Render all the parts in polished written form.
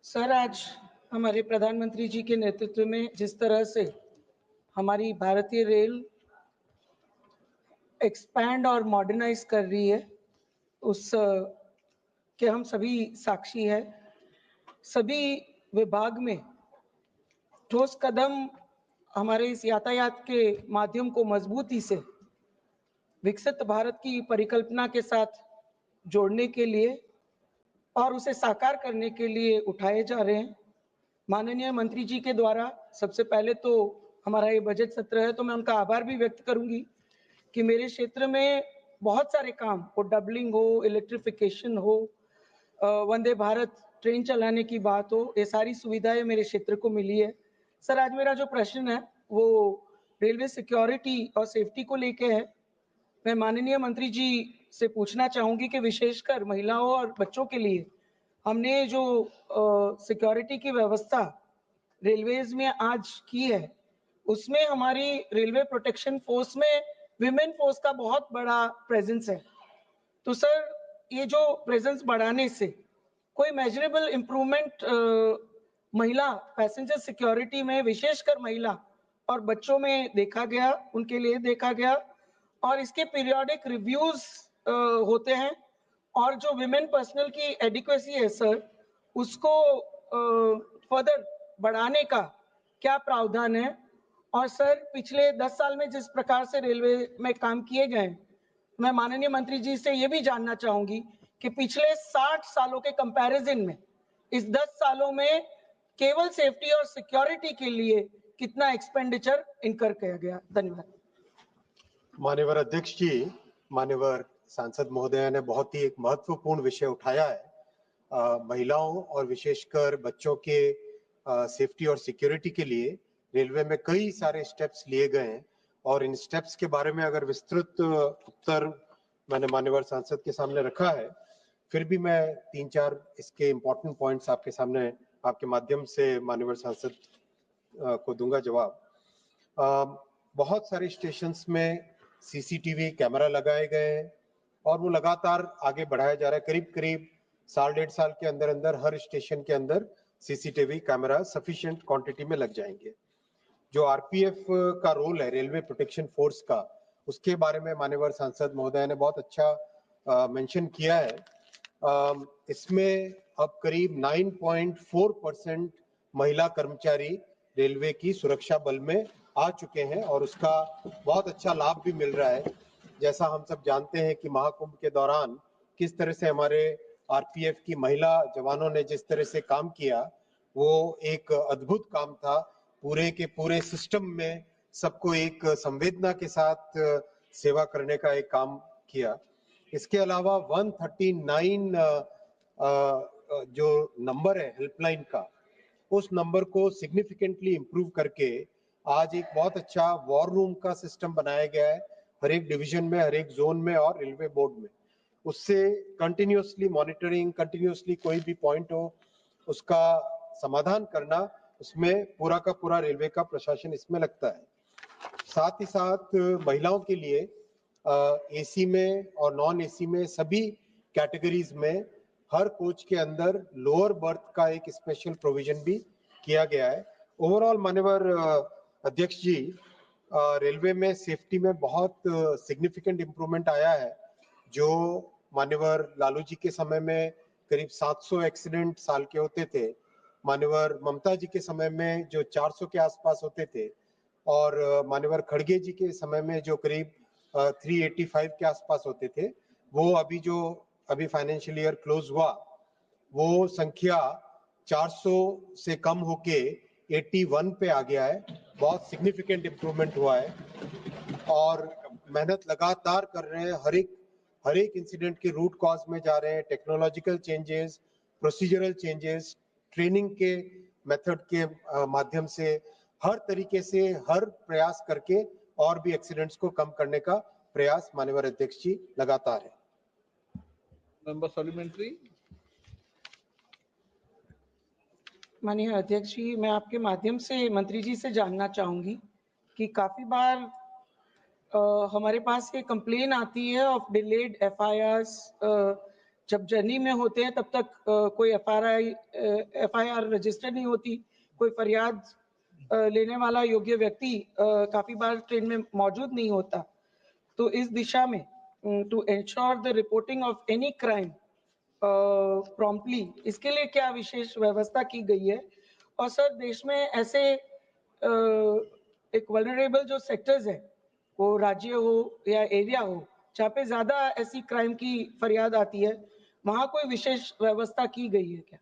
Sir, आज हमारे प्रधानमंत्री जी के नेतृत्व में जिस तरह से हमारी भारतीय रेल एक्सपैंड और मॉडर्नाइज कर रही है, उस के हम सभी साक्षी हैं। सभी विभाग में ठोस कदम हमारे इस यातायात के माध्यम को मजबूती से विकसित भारत की परिकल्पना के साथ जोड़ने के लिए और उसे साकार करने के लिए उठाए जा रहे हैं। माननीय मंत्री जी के द्वारा सबसे पहले तो हमारा ये बजट सत्र है, तो मैं उनका आभार भी व्यक्त करूंगी कि मेरे क्षेत्र में बहुत सारे काम, वो डबलिंग हो, इलेक्ट्रिफिकेशन हो, वंदे भारत ट्रेन चलाने की बात हो, ये सारी सुविधाएं मेरे क्षेत्र को मिली है। सर, आज मेरा जो प्रश्न है वो रेलवे सिक्योरिटी और सेफ्टी को लेके है। मैं माननीय मंत्री जी से पूछना चाहूंगी कि विशेषकर महिलाओं और बच्चों के लिए हमने जो सिक्योरिटी की व्यवस्था रेलवेज में आज की है, उसमें हमारी रेलवे प्रोटेक्शन फोर्स में विमेन फोर्स का बहुत बड़ा प्रेजेंस है। तो सर, ये जो प्रेजेंस बढ़ाने से कोई मेजरेबल इम्प्रूवमेंट महिला पैसेंजर सिक्योरिटी में, विशेषकर महिला और बच्चों में देखा गया, उनके लिए देखा गया, और इसके पीरियोडिक रिव्यूज होते हैं, और जो विमेन पर्सनल की एडिक्वेसी है सर, उसको फर्दर बढ़ाने का क्या प्रावधान है? और सर, पिछले 10 साल में जिस प्रकार से रेलवे में काम किए गए, मैं माननीय मंत्री जी से ये भी जानना चाहूंगी कि पिछले 60 सालों के कंपैरिजन में इस 10 सालों में केवल सेफ्टी और सिक्योरिटी के लिए कितना एक्सपेंडिचर इनकर किया गया। धन्यवाद। माननीय अध्यक्ष जी, माननीय सांसद महोदय ने बहुत ही एक महत्वपूर्ण विषय उठाया है। महिलाओं और विशेषकर बच्चों के सेफ्टी और सिक्योरिटी के लिए रेलवे में कई सारे स्टेप्स लिए गए हैं, और इन स्टेप्स के बारे में अगर विस्तृत उत्तर मैंने माननीय सांसद के सामने रखा है, फिर भी मैं 3-4 इसके इम्पोर्टेंट पॉइंट्स आपके सामने, आपके माध्यम से माननीय सांसद को दूंगा जवाब। बहुत सारे स्टेशंस में सीसीटीवी कैमरा लगाए गए हैं और वो लगातार आगे बढ़ाया जा रहा है। करीब करीब 1.5 साल के अंदर अंदर हर स्टेशन के अंदर सीसीटीवी कैमरा सफिशिएंट क्वांटिटी में लग जाएंगे। जो आरपीएफ का रोल है रेलवे प्रोटेक्शन फोर्स का, उसके बारे में माननीय सांसद महोदय ने बहुत अच्छा मेंशन किया है। इसमें अब करीब 9.4% महिला कर्मचारी रेलवे की सुरक्षा बल में आ चुके हैं और उसका बहुत अच्छा लाभ भी मिल रहा है। जैसा हम सब जानते हैं कि महाकुंभ के दौरान किस तरह से हमारे आरपीएफ की महिला जवानों ने जिस तरह से काम किया, वो एक अद्भुत काम था। पूरे के पूरे सिस्टम में सबको एक संवेदना के साथ सेवा करने का एक काम किया। इसके अलावा 139 जो नंबर है हेल्पलाइन का, उस नंबर को सिग्निफिकेंटली इंप्रूव करके आज एक बहुत अच्छा वॉर रूम का सिस्टम बनाया गया है हर एक डिवीजन में, हर एक जोन में और रेलवे बोर्ड में। उससे कंटिन्यूअसली मॉनिटरिंग, कंटिन्यूअसली कोई भी पॉइंट हो उसका समाधान करना, उसमें पूरा का पूरा रेलवे का प्रशासन इसमें लगता है। साथ ही साथ महिलाओं के लिए एसी में और नॉन एसी में सभी कैटेगरीज में हर कोच के अंदर लोअर बर्थ का एक स्पेशल प्रोविजन भी किया गया है। ओवरऑल माननीय अध्यक्ष जी, रेलवे में सेफ्टी में बहुत सिग्निफिकेंट इंप्रूवमेंट आया है। जो माननीय लालू जी के समय में करीब 700 एक्सीडेंट साल के होते थे, माननीय ममता जी के समय में जो 400 के आसपास होते थे, और माननीय खड़गे जी के समय में जो करीब 385 के आसपास होते थे, वो अभी फाइनेंशियल ईयर क्लोज हुआ, वो संख्या 400 से कम होके 81 पे आ गया है। बहुत सिग्निफिकेंट इंप्रूवमेंट हुआ है और मेहनत लगातार कर रहे हैं। हर एक इंसिडेंट के रूट कॉज में जा रहे हैं। Technological changes, procedural changes, training के मेथड के माध्यम से हर तरीके से हर प्रयास करके और भी एक्सीडेंट्स को कम करने का प्रयास माननीय अध्यक्ष जी लगातार है। Member supplementary. माननीय अध्यक्ष जी, मैं आपके माध्यम से मंत्री जी से जानना चाहूंगी कि काफी बार हमारे पास ये कंप्लेन आती है ऑफ डिलेड एफआईआरस जब जर्नी में होते हैं तब तक कोई एफआईआर रजिस्टर नहीं होती, कोई फरियाद लेने वाला योग्य व्यक्ति काफी बार ट्रेन में मौजूद नहीं होता। तो इस दिशा में to ensure the reporting of any crime promptly, इसके लिए क्या विशेष व्यवस्था की गई है? और सर, देश में ऐसे एक वल्नरेबल जो सेक्टर्स है, वो राज्य हो या एरिया हो, जहाँ पे ज्यादा ऐसी क्राइम की फरियाद आती है, वहाँ कोई विशेष व्यवस्था की गई है क्या?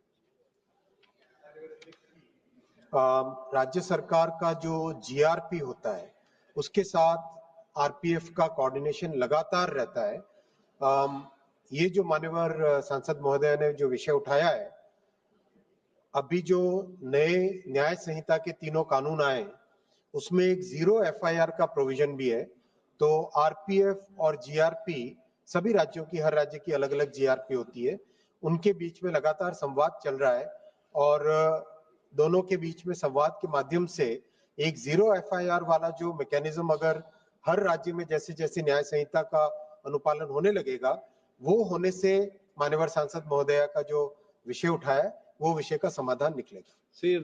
राज्य सरकार का जो जीआरपी होता है उसके साथ आरपीएफ का कोऑर्डिनेशन लगातार रहता है। ये जो मान्यवर सांसद महोदय ने जो विषय उठाया है, अभी जो नए न्याय संहिता के तीनों कानून आए उसमें एक 0 एफआईआर का प्रोविजन भी है। तो आरपीएफ और जीआरपी, सभी राज्यों की, हर राज्य की अलग अलग जीआरपी होती है, उनके बीच में लगातार संवाद चल रहा है और दोनों के बीच में संवाद के माध्यम से एक 0 एफआईआर वाला जो मैकेनिज्म अगर हर राज्य में जैसे जैसे न्याय संहिता का अनुपालन होने लगेगा, वो होने से मान्यवर सांसद महोदया का जो विषय उठाया है वो विषय का समाधान निकलेगा। See,